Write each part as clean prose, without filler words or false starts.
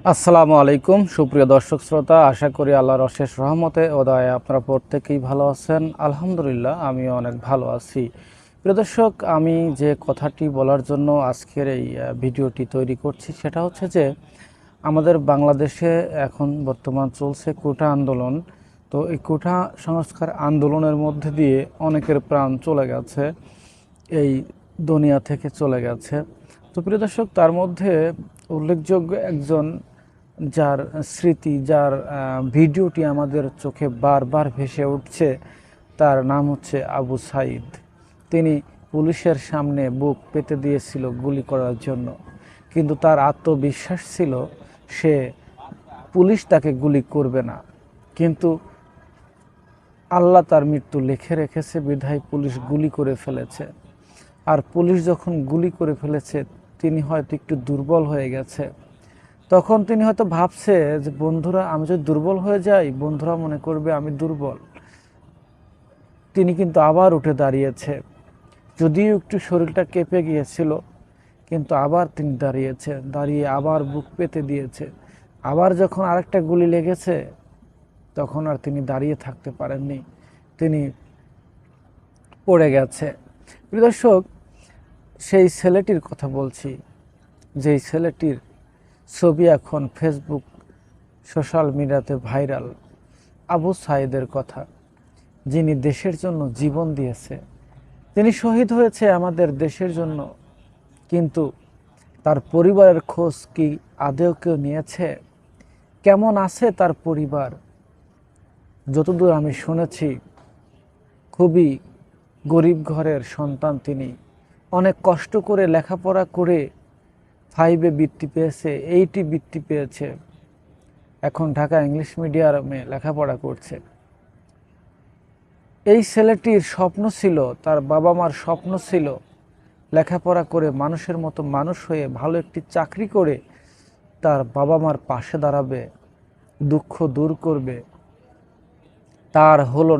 আসসালামু আলাইকুম সুপ্রিয় দর্শক শ্রোতা, আশা করি আল্লাহর অশেষ রহমতে ও দয়ায় আপনারা প্রত্যেকেই ভালো আছেন। আলহামদুলিল্লাহ, আমিও অনেক ভালো আছি। প্রিয় দর্শক, আমি যে কথাটি বলার জন্য আজকের এই ভিডিওটি তৈরি করছি সেটা হচ্ছে যে আমাদের বাংলাদেশে এখন বর্তমান চলছে কোটা আন্দোলন। তো এই কোটা সংস্কার আন্দোলনের মধ্যে দিয়ে অনেকের প্রাণ চলে গেছে, এই দুনিয়া থেকে চলে গেছে। তো প্রিয় দর্শক, তার মধ্যে উল্লেখযোগ্য একজন যার স্মৃতি, যার ভিডিওটি আমাদের চোখে বারবার ভেসে উঠছে, তার নাম হচ্ছে আবু সাঈদ। তিনি পুলিশের সামনে বুক পেতে দিয়েছিল গুলি করার জন্য, কিন্তু তার আত্মবিশ্বাস ছিল সে পুলিশ তাকে গুলি করবে না। কিন্তু আল্লাহ তার মৃত্যু লিখে রেখেছে বিধায় পুলিশ গুলি করে ফেলেছে। আর পুলিশ যখন গুলি করে ফেলেছে, তিনি হয়তো একটু দুর্বল হয়ে গেছে। তখন তিনি হয়তো ভাবছে যে বন্ধুরা, আমি যদি দুর্বল হয়ে যাই, বন্ধুরা মনে করবে আমি দুর্বল। তিনি কিন্তু আবার উঠে দাঁড়িয়েছে, যদিও একটু শরীরটা কেঁপে গিয়েছিল, কিন্তু আবার তিনি দাঁড়িয়েছে, দাঁড়িয়ে আবার বুক পেতে দিয়েছে। আবার যখন আরেকটা গুলি লেগেছে, তখন আর তিনি দাঁড়িয়ে থাকতে পারেননি, তিনি পড়ে গেছে। প্রিয় দর্শক, সেই ছেলেটির কথা বলছি, যেই ছেলেটির ছবি এখন ফেসবুক সোশ্যাল মিডিয়াতে ভাইরাল। আবু সাঈদের কথা, যিনি দেশের জন্য জীবন দিয়েছে, তিনি শহীদ হয়েছে আমাদের দেশের জন্য। কিন্তু তার পরিবারের খোঁজ কি আদৌ কেউ নিয়েছে? কেমন আছে তার পরিবার? যতদূর আমি শুনেছি, খুবই গরিব ঘরের সন্তান তিনি। অনেক কষ্ট করে লেখাপড়া করে 5-এ বৃত্তি পেয়েছে, 8-এ বৃত্তি পেয়েছে, এখন ঢাকা ইংলিশ মিডিয়ামে লেখাপড়া করছে। এই ছেলেটির স্বপ্ন ছিল, তার বাবা মার স্বপ্ন ছিল লেখাপড়া করে মানুষের মতো মানুষ হয়ে ভালো একটি চাকরি করে তার বাবা মার পাশে দাঁড়াবে, দুঃখ দূর করবে। তার হলো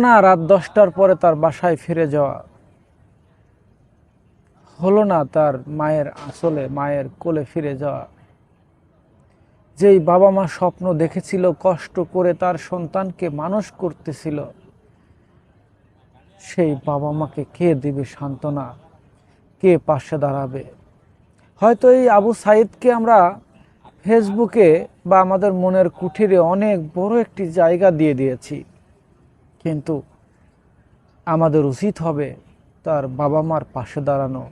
না। রাত 10টার পরে তার বাসায় ফিরে যাওয়া হলো না, তার মায়ের আঁচলে, মায়ের কোলে ফিরে যাওয়া। যেই বাবা মা স্বপ্ন দেখেছিল, কষ্ট করে তার সন্তানকে মানুষ করতেছিল, সেই বাবা মাকে কে দিবে সান্ত্বনা, কে পাশে দাঁড়াবে? হয়তো এই আবু সাঈদকে আমরা ফেসবুকে বা আমাদের মনের কুঠিরে অনেক বড় একটি জায়গা দিয়ে দিয়েছি, কিন্তু আমাদের উচিত হবে তার বাবা মার পাশে দাঁড়ানো,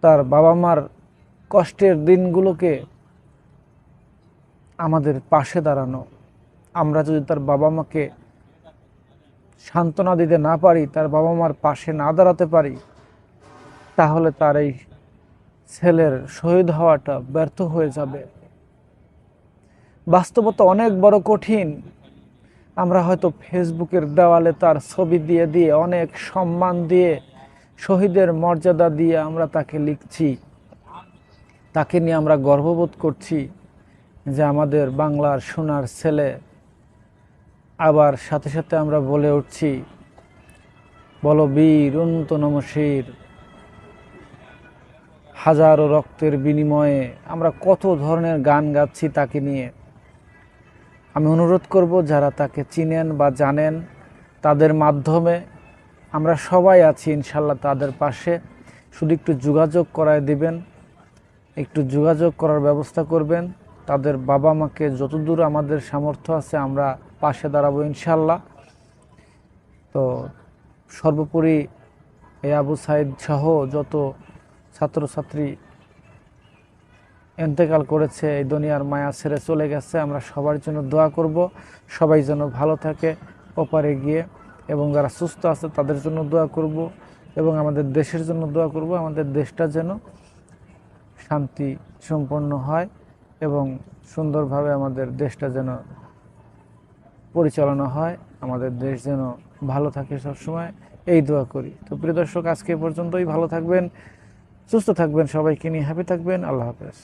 তার বাবা মার কষ্টের দিনগুলোকে আমাদের পাশে দাঁড়ানো। আমরা যদি তার বাবা মাকে সান্ত্বনা দিতে না পারি, তার বাবা মার পাশে না দাঁড়াতে পারি, তাহলে তার এই ছেলের শহীদ হওয়াটা ব্যর্থ হয়ে যাবে। বাস্তবতা অনেক বড় কঠিন। আমরা হয়তো ফেসবুকের দেওয়ালে তার ছবি দিয়ে দিয়ে, অনেক সম্মান দিয়ে, শহীদের মর্যাদা দিয়ে আমরা তাকে লিখছি, তাকে নিয়ে আমরা গর্ববোধ করছি যে আমাদের বাংলার সোনার ছেলে। আবার সাথে সাথে আমরা বলে উঠছি, বলো বীর অনন্ত নমঃশির, হাজারো রক্তের বিনিময়ে। আমরা কত ধরনের গান গাচ্ছি তাকে নিয়ে। আমি অনুরোধ করব, যারা তাকে চিনেন বা জানেন, তাদের মাধ্যমে আমরা সবাই আছি ইনশাল্লাহ তাদের পাশে। শুধু একটু যোগাযোগ করায় দিবেন, একটু যোগাযোগ করার ব্যবস্থা করবেন। তাদের বাবা মাকে যতদূর আমাদের সামর্থ্য আছে আমরা পাশে দাঁড়াবো ইনশাল্লাহ। তো সর্বোপরি এই আবু সাঈদ সহ যত ছাত্রছাত্রী ইন্তেকাল করেছে, এই দুনিয়ার মায়া ছেড়ে চলে গেছে, আমরা সবার জন্য দোয়া করব, সবাই যেন ভালো থাকে ওপারে গিয়ে, এবং যারা সুস্থ আছে তাদের জন্য দোয়া করব, এবং আমাদের দেশের জন্য দোয়া করব। আমাদের দেশটা যেন শান্তি সম্পন্ন হয় এবং সুন্দরভাবে আমাদের দেশটা যেন পরিচালনা হয়, আমাদের দেশ যেন ভালো থাকে সবসময়, এই দোয়া করি। তো প্রিয় দর্শক, আজকে পর্যন্তই। ভালো থাকবেন, সুস্থ থাকবেন, সবাইকে নিয়ে হ্যাপি থাকবেন। আল্লাহ হাফেজ।